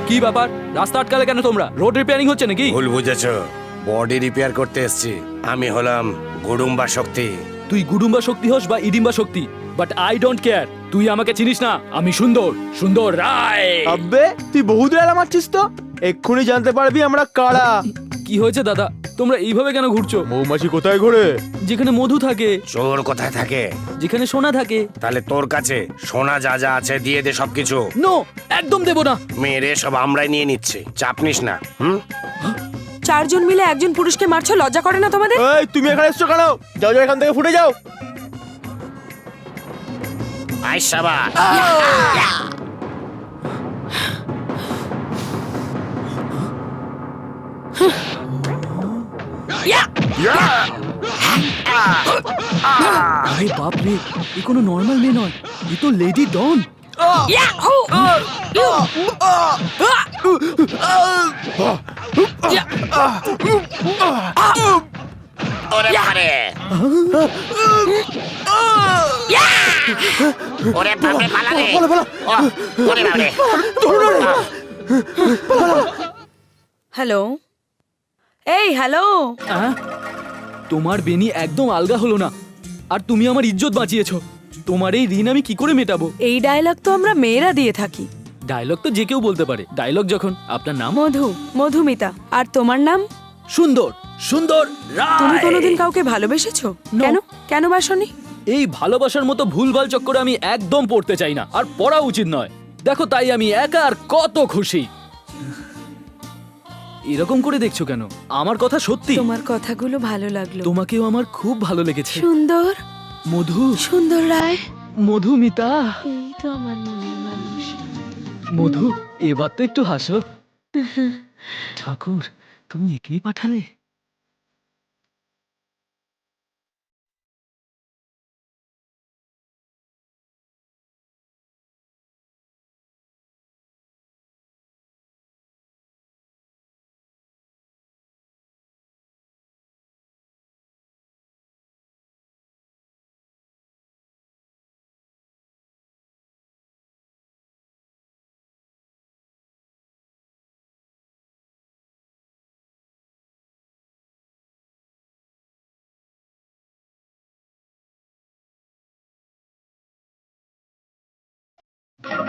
কি ব্যাপার, রাস্তা আটকালে কেন তোমরা? রোড রিপেয়ারিং হচ্ছে নাকি? ভুল বুঝেছো, বডি রিপেয়ার করতে এসেছি। আমি হলাম গুডুম্বা শক্তি। তুই গুডুম্বা শক্তি হোস বা ইডিম্বা শক্তি, বাট আই ডোন্ট কেয়ার। তুই আমাকে চিনিস না, আমি সুন্দর, সুন্দর রায়। আব্বে তুই বহুদূর এলা মারছিস তো, এক্ষুনি জানতে পারবি আমরা কারা। কি হয়েছে দাদা, তোমরা এইভাবে কেন ঘুরছো? মৌমাছি কোথায় ঘোরে? যেখানে মধু থাকে, চোর কোথায় থাকে? যেখানে সোনা থাকে। তাহলে তোর কাছে সোনা যা যা আছে দিয়ে দে সবকিছু। নো, একদম দেবো না। মেরে সব আমরাই নিয়ে নিচ্ছে, চাপ নিস না। হুম, চারজন মিলে একজন পুরুষকে মারছো, লজ্জা করে না তোমাদের? এই তুমি এখানে এসছো কেন? যাও যাও এখান থেকে ফুটে যাও। আয় শাবাশ। আরে বাপ রে, এ কোনো নর্মাল মেয়ে নয়, এ তো লেডি ডন। ওরে বাবারে, ওরে বাবারে, পালা রে। ওরে বাবারে। হ্যালো, এই হ্যালো। তোমার বেনি একদম আলগা হলো না, আর তুমি আমার ইজ্জত বাঁচিয়েছো। তোমার এই ঋণ আমি কি করে মেটাবো? এই ডায়লগ তো আমরা মেয়েরা দিয়ে থাকি। ডায়লগ তো যে কেউ বলতে পারে। ডায়লগ যখন। আপনার নাম? মধু, মধুমিতা। আর তোমার নাম? সুন্দর, সুন্দর তুমি রায়। কোনোদিন কাউকে ভালোবেসেছো? No. কেন কেন বাসনি? এই ভালোবাসার মতো ভুলভাল চক্করে আমি একদম পড়তে চাই না, আর পড়া উচিত নয়। দেখো, তাই আমি একা আর কত খুশি। এরকম করে দেখছো কেন? আমার কথা সত্যি। তোমার কথাগুলো ভালো লাগলো। তোমাকেও আমার খুব ভালো লেগেছে। সুন্দর, মধু, সুন্দর রায়। মধুমিতা। এই তো আমার মনের মানুষ। মধু, এবার তো একটু হাসো। ঠাকুর, তুমি একেই পাঠালে?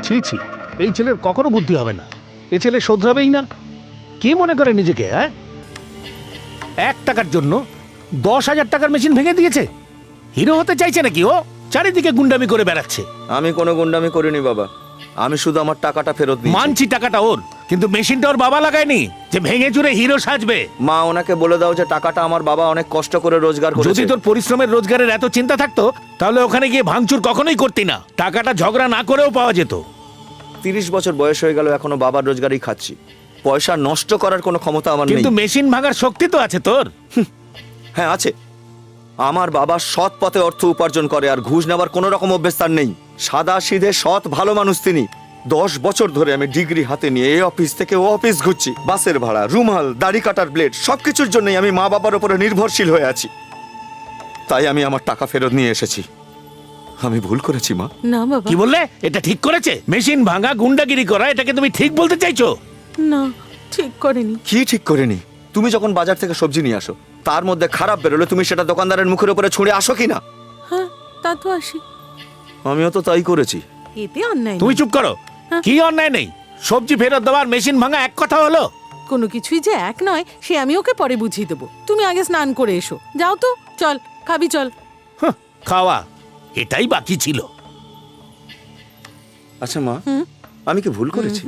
ছি ছি, এই ছেলের কখনো বুদ্ধি হবে না। এ ছেলে শোধরাবেই না। কি মনে করে নিজেকে? হ্যাঁ, 1 টাকার জন্য 10,000 টাকার মেশিন ভেঙে দিয়েছে। হিরো হতে চাইছে নাকি ও? চারিদিকে গুন্ডামি করে বেড়াচ্ছে। আমি কোনো গুন্ডামি করিনি বাবা, আমি শুধু আমার টাকাটা ফেরত দিই। মানছি টাকাটা ওর, কিন্তু মেশিনটা ওর বাবা লাগায়নি যে ভেঙে চুরে হিরো সাজবে। মা, ওনাকে বলে দাও যে টাকাটা আমার বাবা অনেক কষ্ট করে রোজগার করেছে। যদি তোর পরিশ্রমের রোজগারের এত চিন্তা থাকতো তাহলে ওখানে গিয়ে ভাঙচুর কখনোই করতি না। টাকাটা ঝগড়া না করেও পাওয়া যেত। 30 বছর বয়স হয়ে গেল, এখনো বাবার রোজগারই খাচ্ছি। পয়সা নষ্ট করার কোনো ক্ষমতা আমার নেই। কিন্তু মেশিন ভাঙার শক্তি তো আছে তোর। হ্যাঁ আছে। আমার বাবা সৎ পথে অর্থ উপার্জন করে, আর ঘুষ নেওয়ার কোনো রকম অভ্যেস তার নেই। সাদা সিধে সৎ ভালো মানুষ তিনি। 10 বছর ধরে আমি ডিগ্রি হাতে নিয়ে এই অফিস থেকে ও অফিস ঘুরছি। বাসের ভাড়া, রুমাল, দাড়ি কাটার ব্লেড, সবকিছুর জন্যই আমি মা বাবার উপরে নির্ভরশীল হয়ে আছি। তাই আমি আমার টাকা ফেরত নিয়ে এসেছি। আমি ভুল করেছি মা। না বাবা, কি বললে? এটা ঠিক করেছে? মেশিন ভাঙা, গুন্ডাগিরি করা, এটাকে তুমি ঠিক বলতে চাইছো? না, ঠিক করেনি। কি ঠিক করেনি? তুমি যখন বাজার থেকে সবজি নিয়ে আসো, তার মধ্যে খারাপ বেরোলে তুমি সেটা দোকানদারের মুখের উপরে ছুঁড়ে আসো কি না? হ্যাঁ, তা তো আসি। আমিও তো তাই করেছি। এতে অন্যায় তুমি নেই। চুপ করো। কি অন্যায় নেই? সবজি ফেরত দেওয়ার মেশিন ভাঙা এক কথা হলো? কোনো কিছুই যে এক নয় সে আমি ওকে পরে বুঝিয়ে দেবো। তুমি আগে স্নান করে এসো। যাও তো, চল খাবি চল। হাহ, খাওয়া এটাই বাকি ছিল। আচ্ছা মা, আমি কি ভুল করেছি?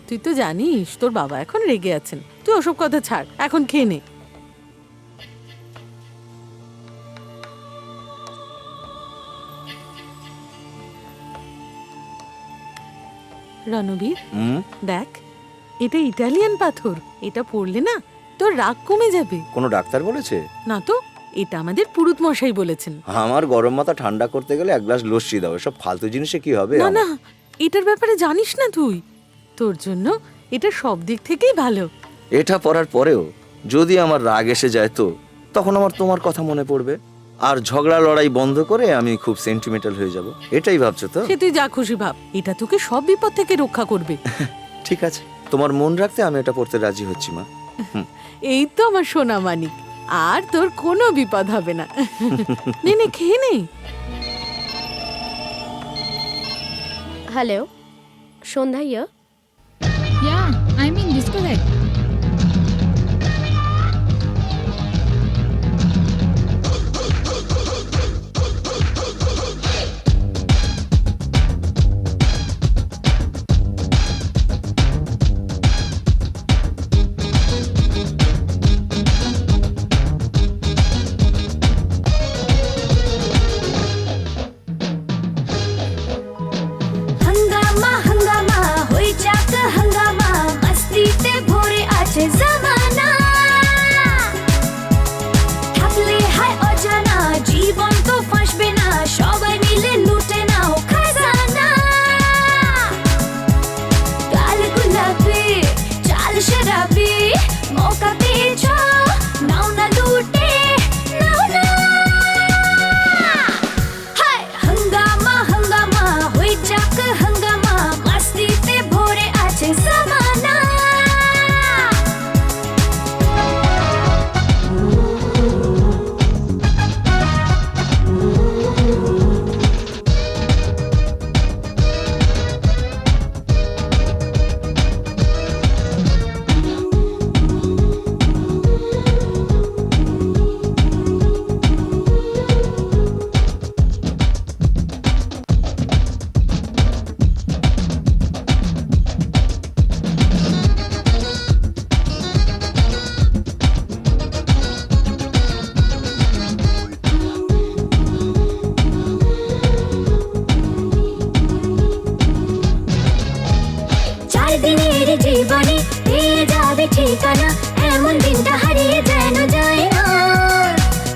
তুই তো জানিস তোর বাবা এখন রেগে আছেন। তুই ওসব কথা ছাড়, এখন খেয়ে নে। রণবীর, হুম? দেখ, এটা ইটালিয়ান পাথর। এটা পড়লে না তোর রাগ কমে যাবে। কোনো ডাক্তার বলেছে? না তো, এটা আমাদের পুরুত মশাই বলেছেন। আমার গরম মাথা ঠান্ডা করতে গেলে 1 গ্লাস লস্যি দাও। এসব ফালতু জিনিসে কি হবে? না না, এটার ব্যাপারে জানিস না তুই। তোর জন্য এটা সব দিক থেকেই ভালো। এটা পড়ার পরেও যদি আমার রাগ এসে যায় তো তখন আমার তোমার কথা মনে পড়বে। আর ঝগড়া লড়াই বন্ধ করে আমি খুব সেন্টিমেন্টাল হয়ে যাব, এটাই ভাবছো তো? সে তুই যা খুশি ভাব, এটা তোকে সব বিপদ থেকে রক্ষা করবে। ঠিক আছে, তোমার মন রাখতে আমি এটা পড়তে রাজি হচ্ছি মা। এই তো আমার সোনা মানিক, আর তোর কোনো বিপদ হবে না। নে নে খেয়ে নে। Hello, Shondha here. Yeah, I'm in discotheque. हंगामा हंगामा होई जाक हंगामा मस्तीते भरे আছে জামানা থাকলে হায় অজানা জীবন তো ফাঁসবে না সবাই মিলে লুটে নাও খাজানা কাল গুলাবি চাল শরাবি মৌকা পেয়েছো নাও না লুটে নাও না হায় हंगामा हंगामा होई जाक हंगामा मस्तीते भरे আছে জামানা চার দিনের জীবনে পেয়ে যাবে ঠিকানা এমন দিনটা হারিয়ে যেন যায় না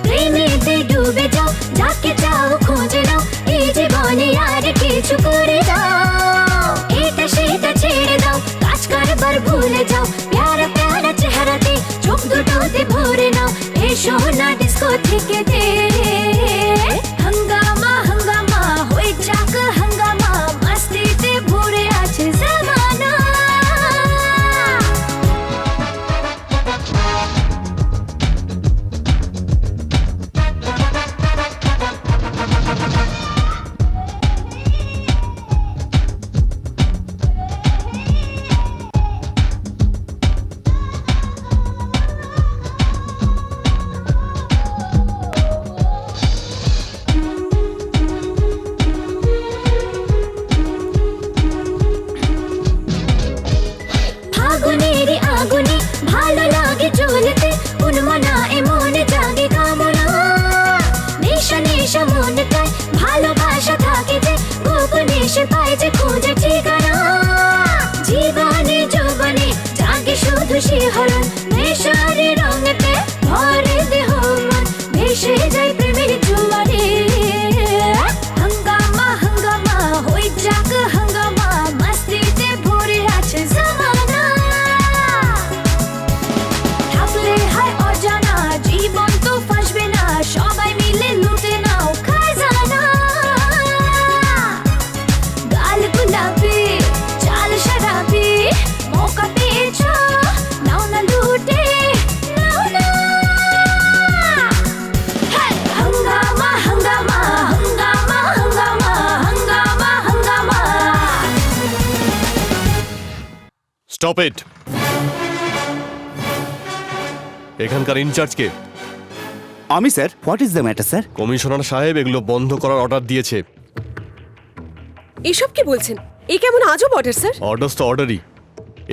প্রেমেতে ডুবে যাও যাকে চাও খুঁজে নাও এই জীবনে আর কিছু করে যাও এটা সেটা ছেড়ে দাও কাজ কারবার ভুলে যাও প্যারা প্যারা চেহারাতে চোখ দুটোতে ভরে নাও এসো না ডিস্কো থেকে দে हंगामा हंगामा होई जाक हंगामा मस्तीते भरे আছে জামানা ফাগুনের আগুনে ভালো লাগে জ্বলতে উন্মনা এমন জাগে কামনা নেশা নেশা মনটায় ভালোবাসা থাকে যে গোপনে সে পায় যে খোঁজে ঠিকানা জীবনে যৌবনে জাগে শুধু শিহরণ নেশার রঙেতে ভরে দেহ মন ভেসে যায় প্রেমের জোয়ারে हंगामा हंगामा होई जाक हंगामा मस्तीते भरे আছে জামানা থাকলে হায় অজানা জীবন তো ফাঁসবে না সবাই মিলে লুটে নাও খাজানা গাল গুলাবি চাল শরাবি মৌকা পেয়েছো নাও না লুটে নাও না হায় हंगामा हंगामा हंगामा हंगामा हंगामा हंगामा স্টপ ইট। এখানকার ইনচার্জ কে? আমি sir. What is the matter sir? Commissioner সাহেব এগুলো বন্ধ করার অর্ডার দিয়েছে। এসব কি বলছেন? এই কেমন আজব অর্ডার স্যার? অর্ডারস তো অর্ডারই,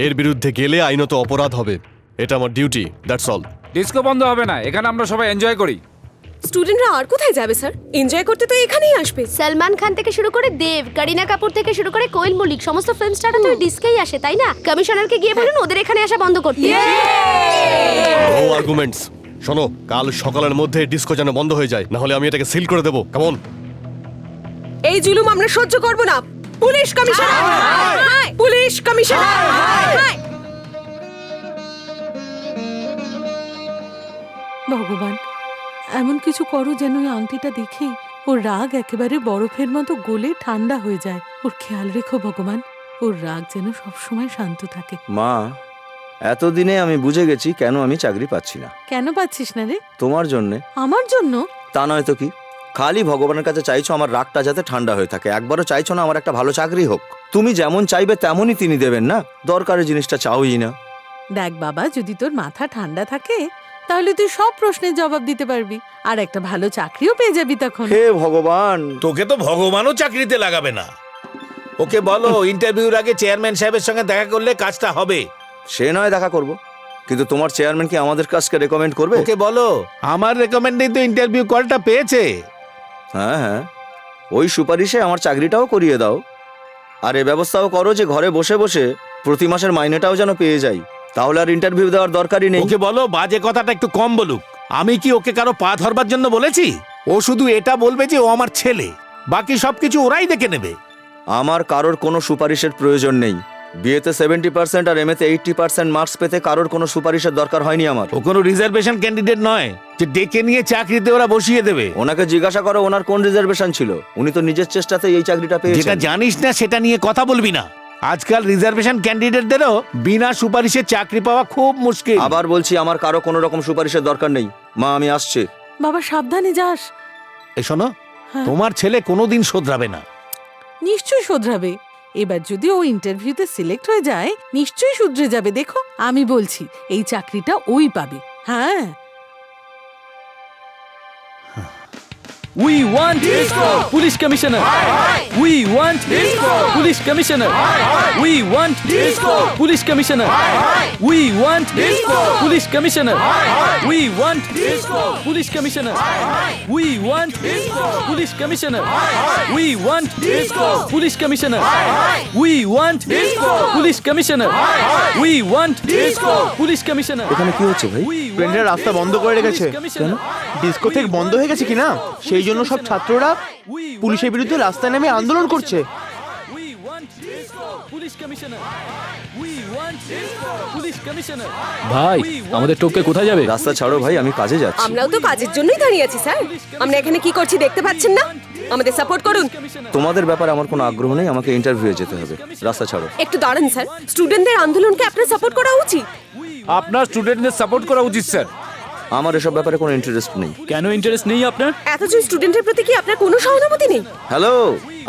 এর বিরুদ্ধে গেলে আইনত অপরাধ হবে। এটা আমার ডিউটি, দ্যাটস অল। ডিস্কো বন্ধ হবে না, এখানে আমরা সবাই এনজয় করি। স্টুডেন্টরা আর কোথায় যাবে স্যার? এনজয় করতে তো এখানেই আসবে। সলমান খান থেকে শুরু করে দেব, করিনা কাপুর থেকে শুরু করে কোয়েল মল্লিক সমস্ত ফিল্ম স্টাররা তো ডিস্কেই আসে, তাই না? কমিশনারকে গিয়ে বলুন ওদের এখানে আসা বন্ধ করতে। No arguments. শোনো, কাল সকালের মধ্যে ডিস্কো যেন বন্ধ হয়ে যায়, না হলে আমি এটাকে সিল করে দেবো। কেমন? এই জুলুম আমরা সহ্য করব না। Police commissioner, police commissioner. ভগবান, এমন কিছু করো যেন ওই আংটিটা দেখেই ওর রাগ একেবারে বরফের মতো গলে ঠান্ডা হয়ে যায়। ওর খেয়াল রেখো ভগবান, ওর রাগ যেন সবসময় শান্ত থাকে। মা, এতদিনে আমি বুঝে গেছি কেন আমি চাকরি পাচ্ছি না। কেন পাচ্ছিস না রে? তোমার জন্যে। আমার জন্য? তা নয় তো কি, খালি ভগবানের কাছে চাইছো আমার রাগটা যাতে ঠান্ডা হয়ে থাকে, একবারও চাইছো না আমার একটা ভালো চাকরি হোক। তুমি যেমন চাইবে তেমনই তিনি দেবেন না, দরকারি জিনিসটা চাওই না। দেখ বাবা, যদি তোর মাথা ঠান্ডা থাকে তাহলে তুই সব প্রশ্নের জবাব দিতে পারবি, আর একটা ভালো চাকরিও পেয়ে যাবি তখন। হে ভগবান! তোকে তো ভগবানও চাকরিতে লাগাবে না। ওকে বলো ইন্টারভিউর আগে চেয়ারম্যান সাহেবের সঙ্গে দেখা করলে কাজটা হবে। সে নয় দেখা করব, কিন্তু তোমার চেয়ারম্যান কি আমাদের কাজকে রেকমেন্ড করবে? ওকে বলো আমার রেকমেন্ডেই তো ইন্টারভিউ কলটা পেয়েছে। হ্যাঁ হ্যাঁ, ওই সুপারিশে আমার চাকরিটাও করিয়ে দাও, আর এ ব্যবস্থাও করো যে ঘরে বসে বসে প্রতি মাসের মাইনেটাও যেন পেয়ে যাই, তাহলে আর ইন্টারভিউ দেওয়ার দরকারই নেই। ওকে বলো বাজে কথাটা একটু কম বলুক। আমি কি ওকে কারো পা ধরবার জন্য বলেছি? ও শুধু এটা বলবে যে ও আমার ছেলে, বাকি সবকিছু ওরাই দেখে নেবে। আমার কারোর কোনো সুপারিশের প্রয়োজন নেই। বিয়েতে 70% আর এমএতে 80% মার্কস পেতে কারোর কোনো সুপারিশের দরকার হয়নি আমার। ও কোনো রিজার্ভেশন ক্যান্ডিডেট নয় যে ডেকে নিয়ে চাকরিতে ওরা বসিয়ে দেবে। ওনাকে জিজ্ঞাসা করো ওনার কোন রিজার্ভেশন ছিল, উনি তো নিজের চেষ্টাতে এই চাকরিটা যেটা পেয়েছেন। জানিস না সেটা নিয়ে কথা বলবি না। আজকাল রিজার্ভেশন ক্যান্ডিডেটদেরও বিনা সুপারিশে চাকরি পাওয়া খুব মুশকিল। আবার বলছি, আমার কারো কোনো রকম সুপারিশের দরকার নেই। মা, আমি আসছি। বাবা সাবধানে যাস। এই শোনো, হ্যাঁ। তোমার ছেলে কোনোদিন শোধরাবে না। নিশ্চয়ই শোধরাবে। এবার যদি ও ইন্টারভিউতে সিলেক্ট হয়ে যায় নিশ্চয়ই শুধরে যাবে। দেখো আমি বলছি, এই চাকরিটা ওই পাবে। হ্যাঁ, We want police commissioner. We want police commissioner. We want police commissioner. We want police commissioner. We want police commissioner. We want police commissioner. We want police commissioner. We want police commissioner. We want police commissioner. এখানে কি হচ্ছে ভাই? ট্রেনের রাস্তা বন্ধ করে রেখেছে। কেন? ডিস্কোথেক বন্ধ হয়ে গেছে কিনা, সেই জন্য সব ছাত্ররা পুলিশের বিরুদ্ধে রাস্তায় নেমে আন্দোলন করছে। We want police commissioner. We want police commissioner. ভাই, আমাদের টোপকে কোথায় যাবে? রাস্তা ছাড়ো ভাই, আমি কাজে যাচ্ছি। আমরাও তো কাজের জন্যই দাঁড়িয়ে আছি স্যার। আমরা এখানে কি করছি দেখতে পাচ্ছেন না? আমাদের সাপোর্ট করুন। তোমাদের ব্যাপারে আমার কোনো আগ্রহ নেই, আমাকে ইন্টারভিউ যেতে হবে। রাস্তা ছাড়ো। একটু দাঁড়ান স্যার, স্টুডেন্টদের আন্দোলনকে আপনার সাপোর্ট করা উচিত। আপনার স্টুডেন্টদের সাপোর্ট করা উচিত স্যার। আমার এসব ব্যাপারে কোনো ইন্টারেস্ট নেই। কেন ইন্টারেস্ট নেই আপনার? এতজন স্টুডেন্টের প্রতি কি আপনার কোনো সহানুভূতি নেই? হ্যালো,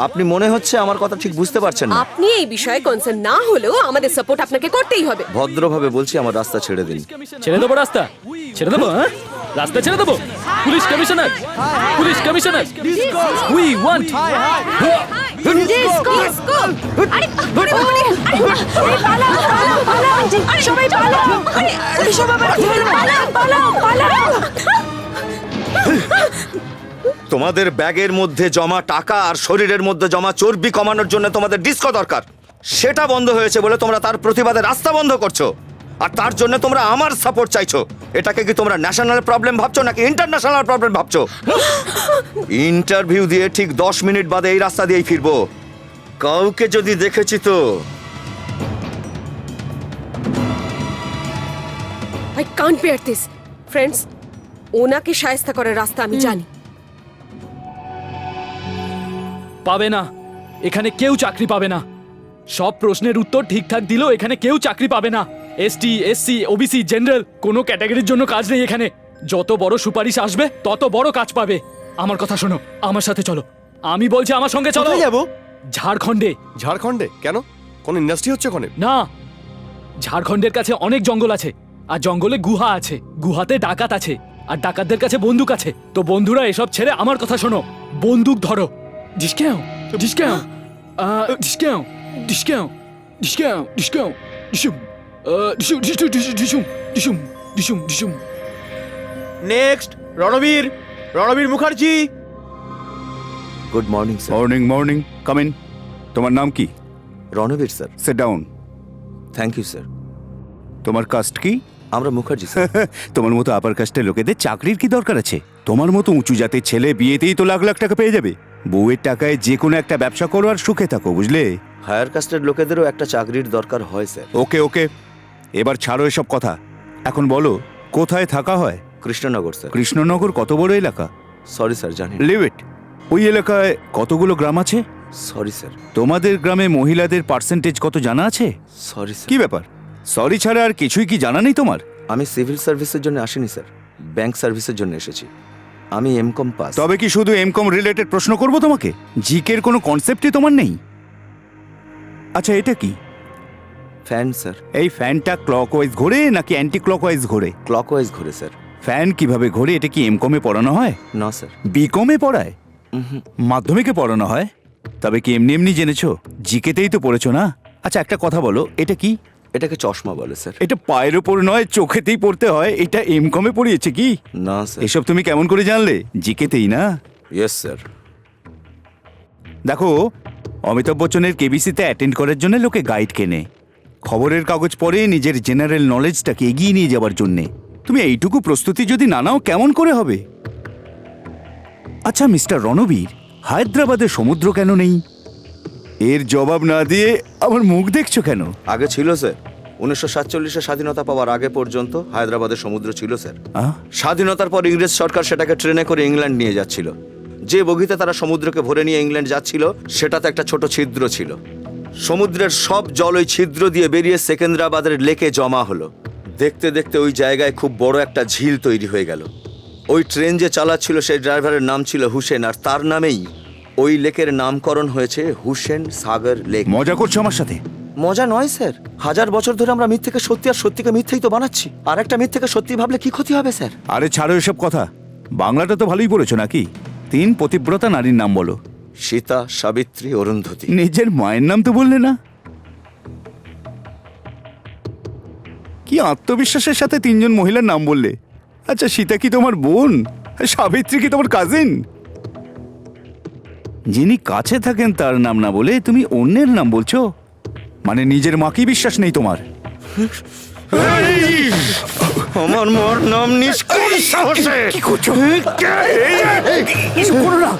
আপনি মনে হচ্ছে আমার কথা ঠিক বুঝতে পারছেন না। আপনি এই বিষয়ে কনসার্ন না হলেও আমাদের সাপোর্ট আপনাকে করতেই হবে। ভদ্রভাবে বলছি, আমার রাস্তা ছেড়ে দিন। ছেড়ে দেবো রাস্তা? ছেড়ে দেবো? হ্যাঁ, রাস্তা ছেড়ে দেবো? Police commissioner, police commissioner, we want disco! আরে, আরে, আরে, আরে, পালাও, পালাও, পালাও! আরে, সবাই পালাও! আরে, পুলিশ বাবা, পালাও, পালাও, পালাও! তোমাদের ব্যাগের মধ্যে জমা টাকা আর শরীরের মধ্যে জমা চর্বি কমানোর জন্য তোমাদের ডিস্কো দরকার। সেটা বন্ধ হয়েছে বলে তোমরা তার প্রতিবাদে রাস্তা বন্ধ করছো, আর তার জন্য তোমরা আমার সাপোর্ট চাইছো। এটাকে কি তোমরা ন্যাশনাল প্রবলেম ভাবছো নাকি ইন্টারন্যাশনাল প্রবলেম ভাবছো? ইন্টারভিউ দিয়ে ঠিক 10 মিনিট বাদে এই রাস্তা দিয়েই ফিরবো। কাউকে যদি দেখেছি তো। I can't bear this. Friends, ওনাকে শায়েস্তা করার রাস্তা আমি জানি। পাবে না, এখানে কেউ চাকরি পাবে না। সব প্রশ্নের উত্তর ঠিকঠাক দিলেও এখানে কেউ চাকরি পাবে না। এসটি, এসসি, ওবিসি, জেনারেল কোনো ক্যাটাগরির জন্য কাজ নেই এখানে। যত বড় সুপারিশ আসবে তত বড় কাজ পাবে। আমার কথা শোনো, আমার সাথে চলো। আমি বলছি আমার সঙ্গে চলো। কোথায় যাবো? ঝাড়খণ্ডে। ঝাড়খণ্ডে কেন? কোন ইন্ডাস্ট্রি হচ্ছে ওখানে? না, ঝাড়খণ্ডের কাছে অনেক জঙ্গল আছে, আর জঙ্গলে গুহা আছে, গুহাতে ডাকাত আছে, আর ডাকাতদের কাছে বন্দুক আছে। তো বন্ধুরা, এসব ছেড়ে আমার কথা শোনো, বন্দুক ধরো। ডিসকাউ ডিসকাউ ডিসকাউ ডিসকাউ ডিসকাউ ডিসকাউ ডিসুম ডিসুম ডিসুম ডিসুম ডিসুম ডিসুম ডিসুম। Next Ranbir, Ranbir Mukherjee. Good morning sir. Morning morning, come in. তোমার নাম কি? Ranbir sir. Sit down. Thank you sir. তোমার কাস্ট কি? আমরা মুখার্জি স্যার। তোমার মতো আপার কাস্টের লোকেদের চাকরির কি দরকার আছে? তোমার মতো উঁচু জাতের ছেলে বিয়েতেই তো লাখ লাখ টাকা পেয়ে যাবে। বউয়ের টাকায় যে কোনো একটা ব্যবসা করো আর সুখে থাকো, বুঝলে? হায়ার কাস্টের লোকেদেরও একটা চাকরির দরকার হয় স্যার। ওকে ওকে, এবার ছাড়ো এসব কথা। এখন বলো কোথায় থাকা হয়? কৃষ্ণনগর স্যার। কৃষ্ণনগর কত বড় এলাকা? সরি স্যার, জানি। Leave it. ওই এলাকায় কতগুলো গ্রাম আছে? Sorry sir. তোমাদের গ্রামে মহিলাদের পার্সেন্টেজ কত জানা আছে? Sorry sir. কি ব্যাপার, সরি ছাড়া আর কিছুই কি জানা নেই তোমার? আমি সিভিল সার্ভিসের জন্য আসিনি স্যার, ব্যাংক সার্ভিসের জন্য এসেছি। আমি এমকম পাস। তবে কি শুধু এমকম রিলেটেড প্রশ্ন করব তোমাকে? জিকের কোনো কনসেপ্টই তোমার নেই? আচ্ছা, এটা কি? Fan sir. এই ফ্যানটা ক্লকওয়াইজ ঘোরে নাকি অ্যান্টি ক্লকওয়াইজ ঘোরে? ক্লকওয়াইজ ঘুরে স্যার। ফ্যান কিভাবে ঘোরে এটা কি এমকমে পড়ানো হয়? না স্যার। বিকমে পড়ায়? মাধ্যমিকে পড়ানো হয়? তবে কি এমনি এমনি জেনেছো? জিকেতেই তো পড়েছো না? আচ্ছা, একটা কথা বলো, এটা কি? এটাকে চশমা বলে স্যার। এটা পায়ের ওপর নয়, চোখেতেই পড়তে হয়। এটা এমকমে পড়িয়েছে কি? না স্যার। এসব তুমি কেমন করে জানলে? জিকেতেই না? Yes sir. দেখো, অমিতাভ বচ্চনের কেবিসিতে অ্যাটেন্ড করার জন্য লোকে গাইড কেনে, খবরের কাগজ পড়ে নিজের জেনারেল নলেজটাকে এগিয়ে নিয়ে যাওয়ার জন্যে। তুমি এইটুকু প্রস্তুতি যদি না নাও কেমন করে হবে? আচ্ছা মিস্টার রণবীর, হায়দ্রাবাদে সমুদ্র কেন নেই? এর জবাব না দিয়ে আমার মুখ দেখছো কেন? আগে ছিল স্যার। 1947-এ স্বাধীনতা পাওয়ার আগে পর্যন্ত হায়দ্রাবাদে সমুদ্র ছিল স্যার। স্বাধীনতার পর ইংরেজ সরকার সেটাকে ট্রেনে করে ইংল্যান্ড নিয়ে যাচ্ছিল। যে বগিতে তারা সমুদ্রকে ভরে নিয়ে ইংল্যান্ড যাচ্ছিল সেটাতে একটা ছোট ছিদ্র ছিল। সমুদ্রের সব জল ওই ছিদ্র দিয়ে বেরিয়ে সেকেন্দ্রাবাদের লেকে জমা হলো। দেখতে দেখতে ওই জায়গায় খুব বড় একটা ঝিল তৈরি হয়ে গেল। ওই ট্রেন যে চালাচ্ছিল সেই ড্রাইভারের নাম ছিল হুসেন, আর তার নামেই ওই লেকের নামকরণ হয়েছে হুসেন সাগর লেক। মজা করছো আমার সাথে? মজা নয় স্যার। 1000 বছর ধরে আমরা মিথ্যেকে সত্যি আর সত্যিকে মিথ্যেই তো বানাচ্ছি। আর একটা মিথ্যেকে সত্যি ভাবলে কি ক্ষতি হবে স্যার? আরে ছাড়ো এসব কথা। বাংলাটা তো ভালোই পড়েছো নাকি? 3 পতিব্রতা নারীর নাম বলো। সীতা, সাবিত্রী, অরুন্ধতী। নিজের মায়ের নাম তো বললে না? কি আত্মবিশ্বাসের সাথে 3 জন মহিলার নাম বললে। আচ্ছা, সীতা কি তোমার বোন? সাবিত্রী কি তোমার কাজিন? যিনি কাছে থাকেন তার নাম না বলে তুমি অন্যের নাম বলছো? মানে নিজের মাকেই বিশ্বাস নেই তোমার? আমার মার নাম কি করছো? কিছু করো না,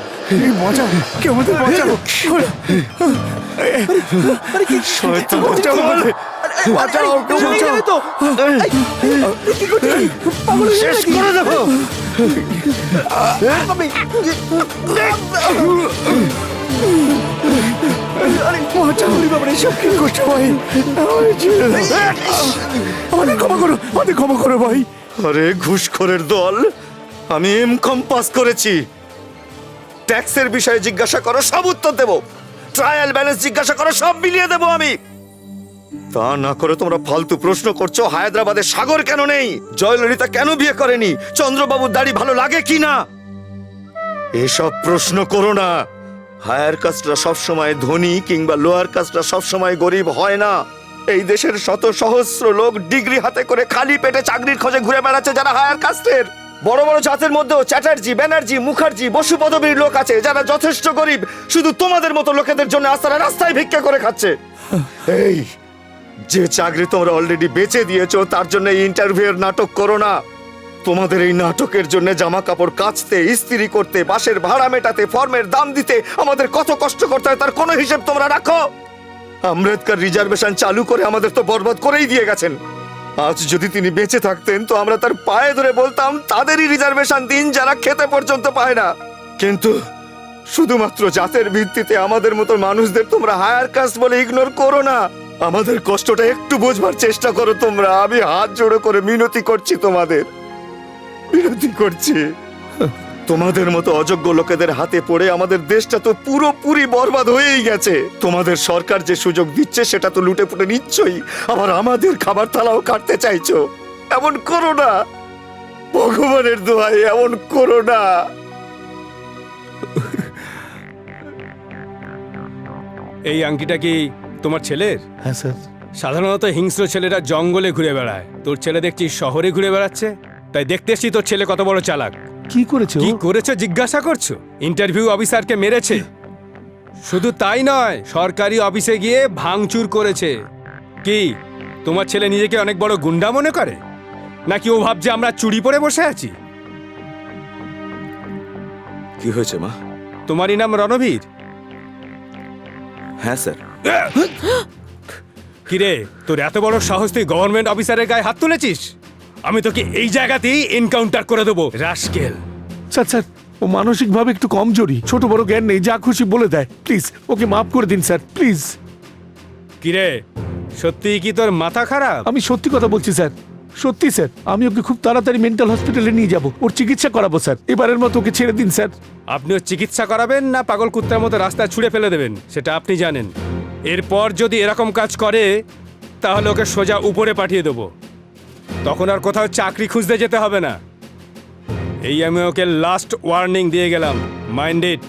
বাঁচাও, কেউ আমাদের বাঁচাও। শেষ করে দেবো। আমাদের ক্ষমা করো, আমাদের ক্ষমা করো ভাই। আরে ঘুষখোরের দল, আমি এমকম পাস করেছি। ট্যাক্সের বিষয়ে জিজ্ঞাসা করো, সব উত্তর দেবো। ট্রায়াল ব্যালেন্স জিজ্ঞাসা করো, সব মিলিয়ে দেবো আমি। তা না করে তোমরা ফালতু প্রশ্ন করছো। হায়দ্রাবাদে সাগর কেন নেই? জয়ললিতা কেন বিয়ে করেনি? চন্দ্রবাবুর দাড়ি ভালো লাগে কি না? এসব প্রশ্ন করো না। হায়ার কাস্টরা সবসময় ধনী কিংবা লোয়ার কাস্টরা সবসময় গরিব হয় না। এই দেশের শত সহস্র লোক ডিগ্রি হাতে করে খালি পেটে চাকরির খোঁজে ঘুরে বেড়াচ্ছে যারা হায়ার কাস্টের। বড় বড় জাতের মধ্যেও চ্যাটার্জি, ব্যানার্জি, মুখার্জি, বসু পদবীর লোক আছে যারা যথেষ্ট গরিব, শুধু তোমাদের মতো লোকেদের জন্য আজ তারা রাস্তায় ভিক্ষা করে খাচ্ছে। এই যে চাকরি তোমরা অলরেডি বেচে দিয়েছো তার জন্য এই ইন্টারভিউয়ের নাটক করো না। তোমাদের এই নাটকের জন্য জামা কাপড় কাচতে, ইস্ত্রি করতে, বাসের ভাড়া মেটাতে, ফর্মের দাম দিতে আমাদের কত কষ্ট করতে হয় তার কোনো হিসেব তোমরা রাখো? আম্বেদকর রিজার্ভেশন চালু করে আমাদের তো বরবাদ করেই দিয়ে গেছেন। আজ যদি তিনি বেঁচে থাকতেন তো আমরা তার পায়ে ধরে বলতাম তাদেরই রিজার্ভেশন দিন যারা খেতে পর্যন্ত পায় না। কিন্তু শুধুমাত্র জাতের ভিত্তিতে আমাদের মতো মানুষদের তোমরা হায়ার কাস্ট বলে ইগনোর করো না। আমাদের কষ্টটা একটু বোঝবার চেষ্টা করো তোমরা। আমি হাত জোড়ো করে মিনতি করছি, তোমাদের বিরতি করছি। তোমাদের মতো অযোগ্য লোকেদের হাতে পড়ে আমাদের দেশটা তো পুরোপুরি বরবাদ হয়েই গেছে। তোমাদের সরকার যে সুযোগ দিচ্ছে সেটা তো লুটে পুটে নিচ্ছই, আবার আমাদের খাবার থালাও কাটতে চাইছো। এমন করো না, ভগবানের দোহাই এমন করো না। এই আংটিটা কি তোমার ছেলের? হ্যাঁ স্যার। সাধারণত হিংস্র ছেলেরা জঙ্গলে ঘুরে বেড়ায়, তোর ছেলে দেখছি শহরে ঘুরে বেড়াচ্ছে। তাই দেখতে এসছি তোর ছেলে কত বড় চালাক। কি করেছো? কি করেছো জিজ্ঞাসা করছো? ইন্টারভিউ অফিসারকে মেরেছে। শুধু তাই নয়, সরকারি অফিসে গিয়ে ভাঙচুর করেছে। কি তোমার ছেলে নিজেকে অনেক বড় গুন্ডা মনে করে নাকি ও ভাবছে আমরা চুরি পরে বসে আছি? কি হয়েছে মা? তোমারই নাম রণবীর? হ্যাঁ স্যার। কিরে, তোর এত বড় সাহস, তুই গভর্নমেন্ট অফিসারের গায়ে হাত তুলেছিস? আমি তোকে এই জায়গাতেই এনকাউন্টার করে দেবো রাস্কেল। স্যার স্যার ও মানসিকভাবে একটু কমজোরি, ছোট বড় জ্ঞান নেই, যা খুশি বলে দেয়। প্লিজ ওকে মাফ করে দিন স্যার, প্লিজ। কিরে, সত্যি কি তোর মাথা খারাপ? আমি সত্যি কথা বলছি স্যার, সত্যি স্যার। আমি ওকে খুব তাড়াতাড়ি মেন্টাল হসপিটালে নিয়ে যাব, ওর চিকিৎসা করাবো স্যার। এবারের মতো ওকে ছেড়ে দিন স্যার। আপনিও চিকিৎসা করাবেন না পাগল কুত্তার মতো রাস্তায় ছুঁড়ে ফেলে দেবেন সেটা আপনি জানেন। এরপর যদি এরকম কাজ করে তাহলে ওকে সোজা উপরে পাঠিয়ে দেবো, তখন আর কোথাও চাকরি খুঁজতে যেতে হবে না। এই আমি ওকে লাস্ট ওয়ার্নিং দিয়ে গেলাম, মাইন্ড ইট।